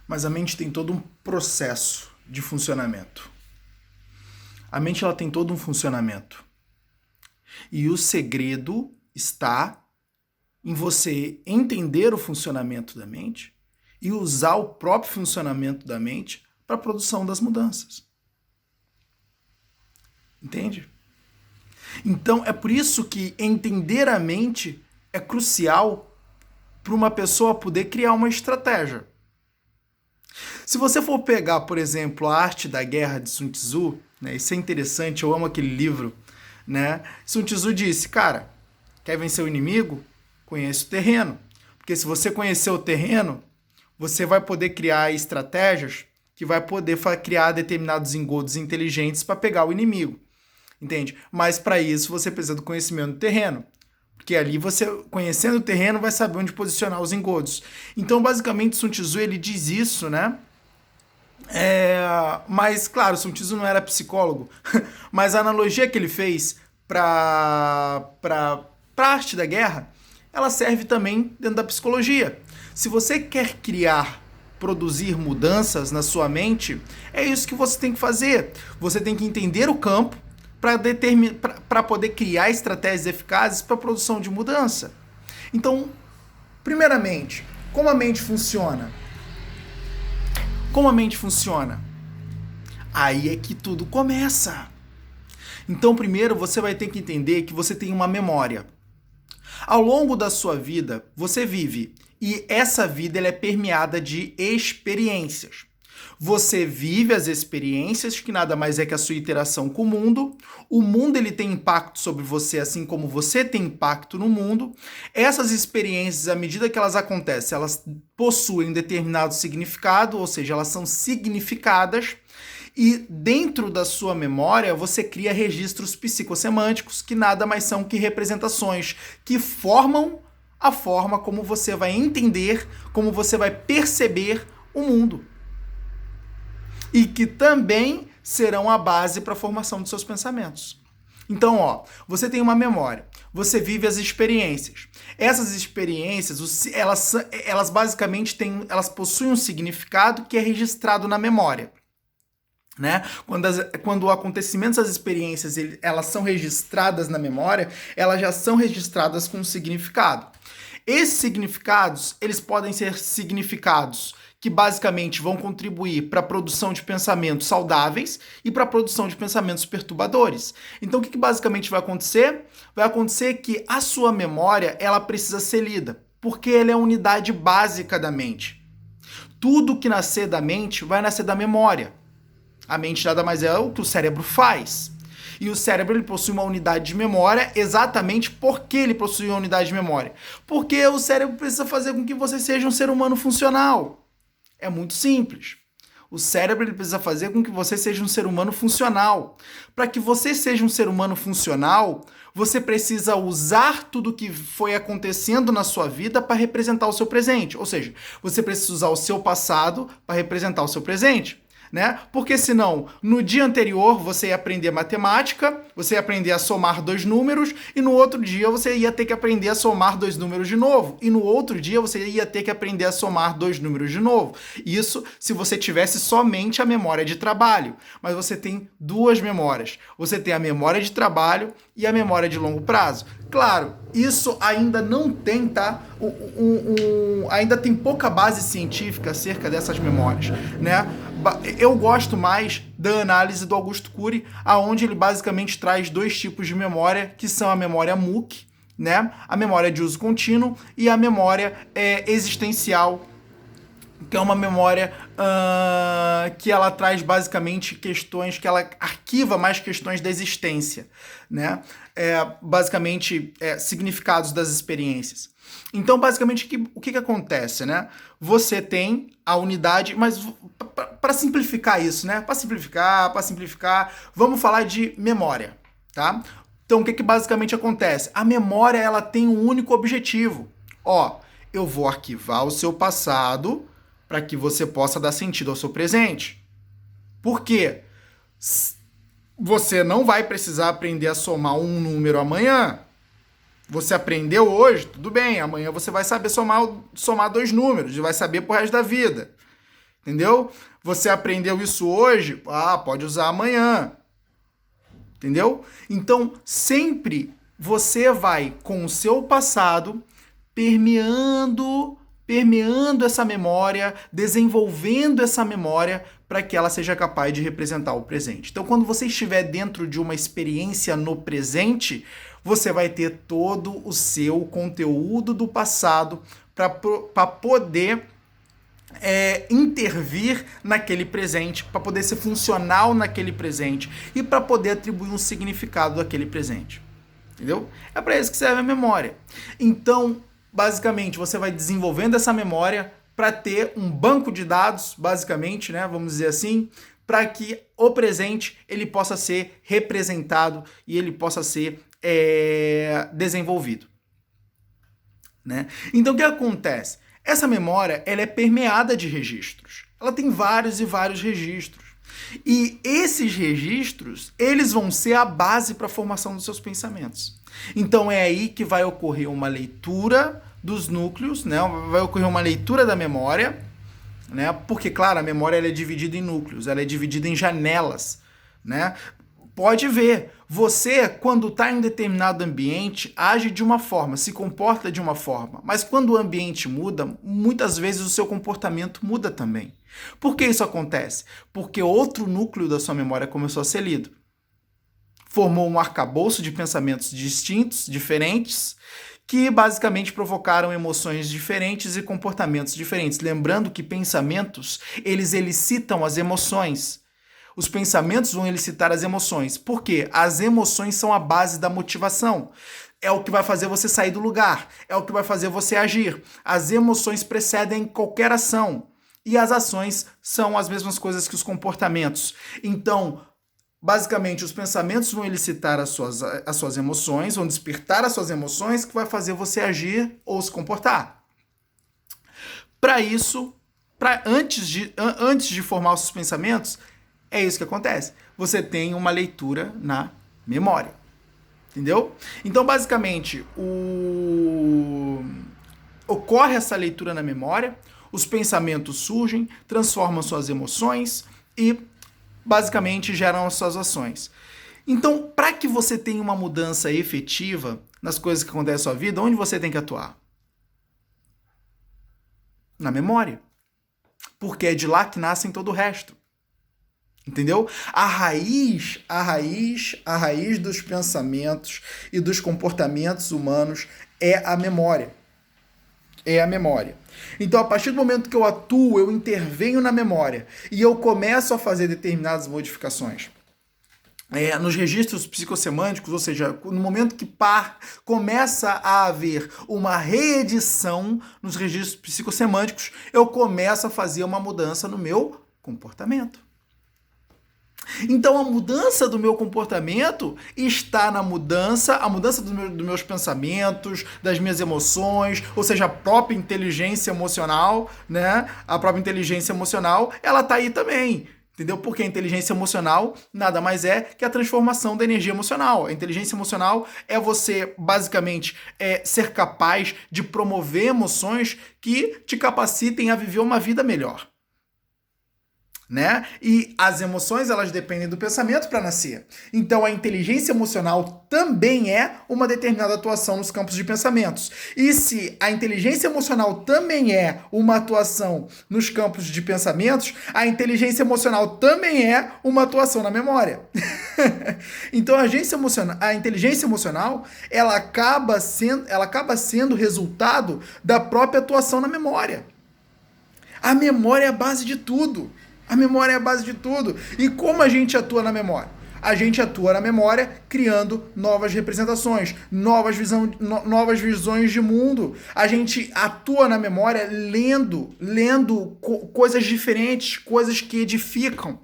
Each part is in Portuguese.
Mas a mente tem todo um processo de funcionamento. A mente ela tem todo um funcionamento. E o segredo está em você entender o funcionamento da mente e usar o próprio funcionamento da mente para a produção das mudanças. Entende? Então é por isso que entender a mente é crucial para uma pessoa poder criar uma estratégia. Se você for pegar, por exemplo, a Arte da Guerra de Sun Tzu, né, isso é interessante, eu amo aquele livro, né? Sun Tzu disse, cara, quer vencer o inimigo? Conheça o terreno. Porque se você conhecer o terreno, você vai poder criar estratégias que vai poder criar determinados engodos inteligentes para pegar o inimigo. Entende? Mas para isso você precisa do conhecimento do terreno. Porque ali você, conhecendo o terreno, vai saber onde posicionar os engodos. Então, basicamente, Sun Tzu ele diz isso, né? Mas, claro, Sun Tzu não era psicólogo. Mas a analogia que ele fez para a arte da guerra, ela serve também dentro da psicologia. Se você quer criar, produzir mudanças na sua mente, é isso que você tem que fazer. Você tem que entender o campo para poder criar estratégias eficazes para a produção de mudança. Então, primeiramente, como a mente funciona? Como a mente funciona? Aí é que tudo começa. Então, primeiro, você vai ter que entender que você tem uma memória. Ao longo da sua vida, você vive, e essa vida ela é permeada de experiências. Você vive as experiências, que nada mais é que a sua interação com o mundo. O mundo ele tem impacto sobre você, assim como você tem impacto no mundo. Essas experiências, à medida que elas acontecem, elas possuem determinado significado, ou seja, elas são significadas. E dentro da sua memória, você cria registros psicossemânticos, que nada mais são que representações que formam a forma como você vai entender, como você vai perceber o mundo. E que também serão a base para a formação dos seus pensamentos. Então, você tem uma memória, você vive as experiências. Essas experiências, elas basicamente elas possuem um significado que é registrado na memória. Né? Quando acontecimentos, as experiências, elas são registradas na memória, elas já são registradas com um significado. Esses significados, eles podem ser significados que basicamente vão contribuir para a produção de pensamentos saudáveis e para a produção de pensamentos perturbadores. Então, o que basicamente vai acontecer? Vai acontecer que a sua memória, ela precisa ser lida, porque ela é a unidade básica da mente. Tudo que nascer da mente vai nascer da memória. A mente nada mais é o que o cérebro faz. E o cérebro ele possui uma unidade de memória exatamente porque ele possui uma unidade de memória. Porque o cérebro precisa fazer com que você seja um ser humano funcional. É muito simples. O cérebro ele precisa fazer com que você seja um ser humano funcional. Para que você seja um ser humano funcional, você precisa usar tudo que foi acontecendo na sua vida para representar o seu presente. Ou seja, você precisa usar o seu passado para representar o seu presente. Né? Porque senão, no dia anterior, você ia aprender matemática, você ia aprender a somar dois números, e no outro dia você ia ter que aprender a somar dois números de novo, e no outro dia você ia ter que aprender a somar dois números de novo. Isso se você tivesse somente a memória de trabalho. Mas você tem duas memórias. Você tem a memória de trabalho e a memória de longo prazo. Claro, isso ainda não tem, tá? Ainda tem pouca base científica acerca dessas memórias, né? Eu gosto mais da análise do Augusto Cury, aonde ele basicamente traz dois tipos de memória, que são a memória MOOC, né? A memória de uso contínuo e a memória existencial, que é uma memória que ela traz basicamente questões, que ela arquiva mais questões da existência, né? Basicamente, significados das experiências. Então, basicamente, o que acontece, né? Você tem a unidade, mas para simplificar isso, né? Para simplificar, vamos falar de memória, tá? Então, o que basicamente acontece? A memória, ela tem um único objetivo. Eu vou arquivar o seu passado para que você possa dar sentido ao seu presente. Por quê? Você não vai precisar aprender a somar um número amanhã. Você aprendeu hoje, tudo bem, amanhã você vai saber somar dois números e vai saber pro resto da vida. entendeu? Você aprendeu isso hoje, pode usar amanhã, entendeu? Então, sempre você vai com o seu passado permeando essa memória, desenvolvendo essa memória para que ela seja capaz de representar o presente. Então, quando você estiver dentro de uma experiência no presente, você vai ter todo o seu conteúdo do passado para poder intervir naquele presente, para poder ser funcional naquele presente e para poder atribuir um significado daquele presente. Entendeu? É para isso que serve a memória. Então, basicamente, você vai desenvolvendo essa memória para ter um banco de dados, basicamente, né, vamos dizer assim, para que o presente ele possa ser representado e ele possa ser desenvolvido. Né? Então, o que acontece? Essa memória ela é permeada de registros. Ela tem vários e vários registros. E esses registros, eles vão ser a base para a formação dos seus pensamentos. Então é aí que vai ocorrer uma leitura dos núcleos, né? Vai ocorrer uma leitura da memória, né? Porque, claro, a memória ela é dividida em núcleos, ela é dividida em janelas, né? Pode ver, você, quando está em determinado ambiente, age de uma forma, se comporta de uma forma. Mas quando o ambiente muda, muitas vezes o seu comportamento muda também. Por que isso acontece? Porque outro núcleo da sua memória começou a ser lido. Formou um arcabouço de pensamentos distintos, diferentes, que basicamente provocaram emoções diferentes e comportamentos diferentes. Lembrando que pensamentos, eles elicitam as emoções. Os pensamentos vão elicitar as emoções. Por quê? As emoções são a base da motivação. É o que vai fazer você sair do lugar. É o que vai fazer você agir. As emoções precedem qualquer ação. E as ações são as mesmas coisas que os comportamentos. Então, basicamente, os pensamentos vão elicitar as suas emoções, vão despertar as suas emoções, que vai fazer você agir ou se comportar. Para isso, antes de formar os seus pensamentos, é isso que acontece. Você tem uma leitura na memória. Entendeu? Então, basicamente, ocorre essa leitura na memória, os pensamentos surgem, transformam suas emoções e, basicamente, geram as suas ações. Então, para que você tenha uma mudança efetiva nas coisas que acontecem na sua vida, onde você tem que atuar? Na memória. Porque é de lá que nascem todo o resto. Entendeu? A raiz dos pensamentos e dos comportamentos humanos é a memória. É a memória. Então, a partir do momento que eu atuo, eu intervenho na memória e eu começo a fazer determinadas modificações nos registros psicossemânticos, ou seja, no momento que começa a haver uma reedição nos registros psicossemânticos, eu começo a fazer uma mudança no meu comportamento. Então a mudança do meu comportamento está na mudança dos meus pensamentos, das minhas emoções, ou seja, a própria inteligência emocional, né? A própria inteligência emocional, ela tá aí também. Entendeu? Porque a inteligência emocional nada mais é que a transformação da energia emocional. A inteligência emocional é você, basicamente, ser capaz de promover emoções que te capacitem a viver uma vida melhor. Né? E as emoções, elas dependem do pensamento para nascer. Então, a inteligência emocional também é uma determinada atuação nos campos de pensamentos. E se a inteligência emocional também é uma atuação nos campos de pensamentos, a inteligência emocional também é uma atuação na memória. Então, a inteligência emocional, ela acaba sendo resultado da própria atuação na memória. A memória é a base de tudo. A memória é a base de tudo. E como a gente atua na memória? A gente atua na memória criando novas representações, novas visões de mundo. A gente atua na memória lendo coisas diferentes, coisas que edificam.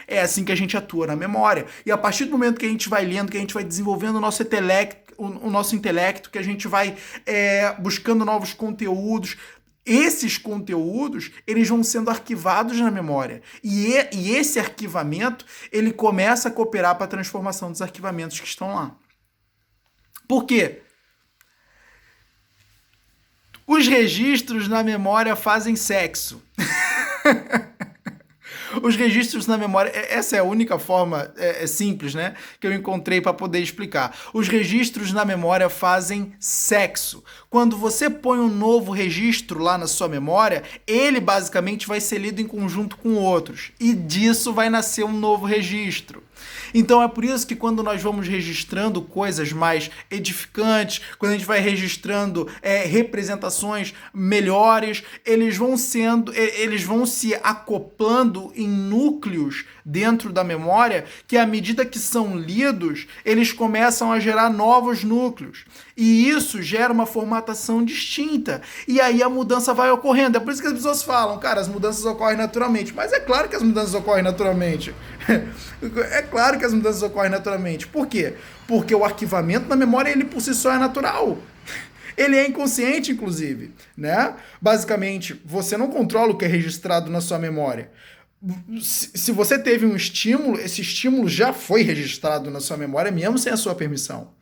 É assim que a gente atua na memória. E a partir do momento que a gente vai lendo, que a gente vai desenvolvendo o nosso intelecto, que a gente vai buscando novos conteúdos, esses conteúdos, eles vão sendo arquivados na memória. E esse arquivamento, ele começa a cooperar para a transformação dos arquivamentos que estão lá. Por quê? Os registros na memória fazem sexo. Os registros na memória, essa é a única forma simples, né, que eu encontrei para poder explicar. Os registros na memória fazem sexo. Quando você põe um novo registro lá na sua memória, ele basicamente vai ser lido em conjunto com outros. E disso vai nascer um novo registro. Então é por isso que quando nós vamos registrando coisas mais edificantes, quando a gente vai registrando representações melhores, eles vão se acoplando em núcleos dentro da memória que, à medida que são lidos, eles começam a gerar novos núcleos. E isso gera uma formatação distinta. E aí a mudança vai ocorrendo. É por isso que as pessoas falam, cara, as mudanças ocorrem naturalmente. Mas é claro que as mudanças ocorrem naturalmente. É claro que as mudanças ocorrem naturalmente. Por quê? Porque o arquivamento na memória, ele por si só é natural. Ele é inconsciente, inclusive, né? Basicamente, você não controla o que é registrado na sua memória. Se você teve um estímulo, esse estímulo já foi registrado na sua memória, mesmo sem a sua permissão.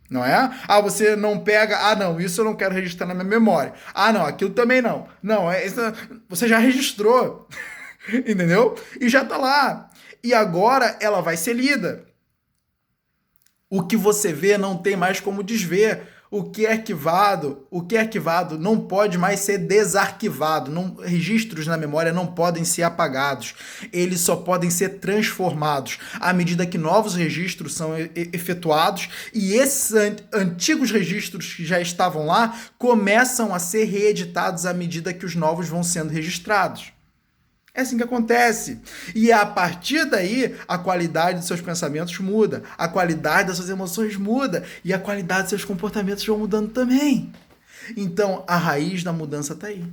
Não é? Ah, você não pega... Ah, não, isso eu não quero registrar na minha memória. Ah, não, aquilo também não. Não, você já registrou. Entendeu? E já tá lá. E agora ela vai ser lida. O que você vê não tem mais como desver. O que é arquivado não pode mais ser desarquivado. Registros na memória não podem ser apagados. Eles só podem ser transformados à medida que novos registros são efetuados e esses antigos registros que já estavam lá começam a ser reeditados à medida que os novos vão sendo registrados. É assim que acontece. E a partir daí, a qualidade dos seus pensamentos muda, a qualidade das suas emoções muda e a qualidade dos seus comportamentos vão mudando também. Então, a raiz da mudança está aí.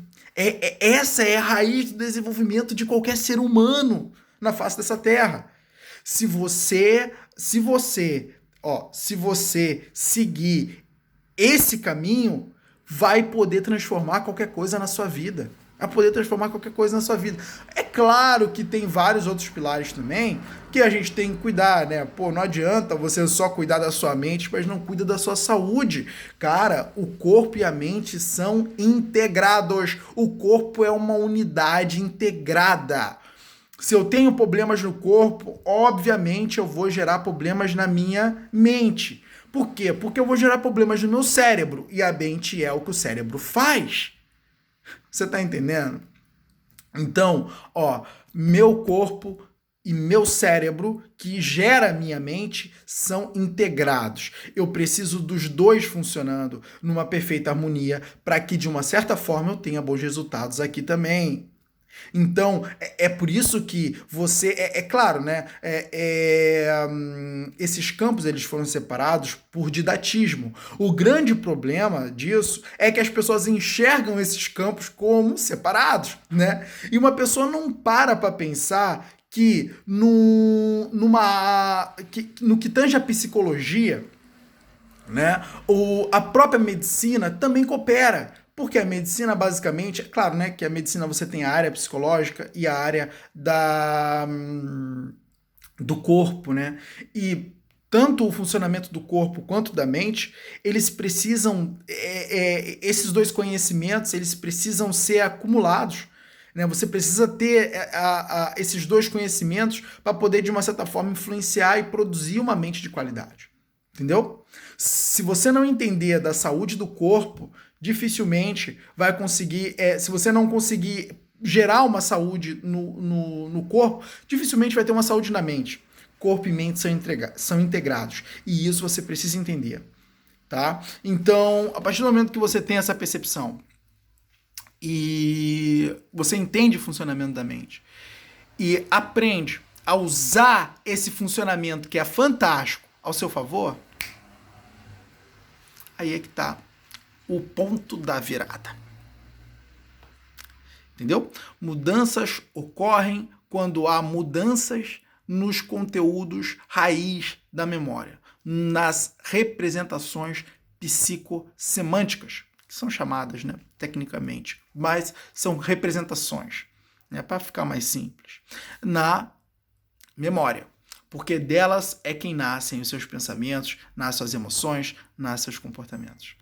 Essa é a raiz do desenvolvimento de qualquer ser humano na face dessa terra. Se você seguir esse caminho, vai poder transformar qualquer coisa na sua vida. A poder transformar qualquer coisa na sua vida. É claro que tem vários outros pilares também que a gente tem que cuidar, né? Pô, não adianta você só cuidar da sua mente, mas não cuida da sua saúde. Cara, o corpo e a mente são integrados. O corpo é uma unidade integrada. Se eu tenho problemas no corpo, obviamente eu vou gerar problemas na minha mente. Por quê? Porque eu vou gerar problemas no meu cérebro. E a mente é o que o cérebro faz. Você tá entendendo? Então, meu corpo e meu cérebro, que gera a minha mente, são integrados. Eu preciso dos dois funcionando numa perfeita harmonia para que, de uma certa forma, eu tenha bons resultados aqui também. Então, é por isso que você... É claro, né? Esses campos eles foram separados por didatismo. O grande problema disso é que as pessoas enxergam esses campos como separados, né? E uma pessoa não para pensar que no que tange a psicologia, né? A própria medicina também coopera. Porque a medicina, basicamente, é claro, né, que a medicina você tem a área psicológica e a área do corpo, né? E tanto o funcionamento do corpo quanto da mente, eles precisam, esses dois conhecimentos, eles precisam ser acumulados, né? Você precisa ter esses dois conhecimentos para poder, de uma certa forma, influenciar e produzir uma mente de qualidade. Entendeu? Se você não entender da saúde do corpo, dificilmente vai conseguir, se você não conseguir gerar uma saúde no corpo, dificilmente vai ter uma saúde na mente. Corpo e mente são integrados. E isso você precisa entender. Tá? Então, a partir do momento que você tem essa percepção e você entende o funcionamento da mente e aprende a usar esse funcionamento que é fantástico ao seu favor, aí é que tá o ponto da virada. Entendeu? Mudanças ocorrem quando há mudanças nos conteúdos raiz da memória, nas representações psicossemânticas, que são chamadas, né, tecnicamente, mas são representações, né, para ficar mais simples, na memória. Porque delas é quem nascem os seus pensamentos, nascem as emoções, nascem os comportamentos.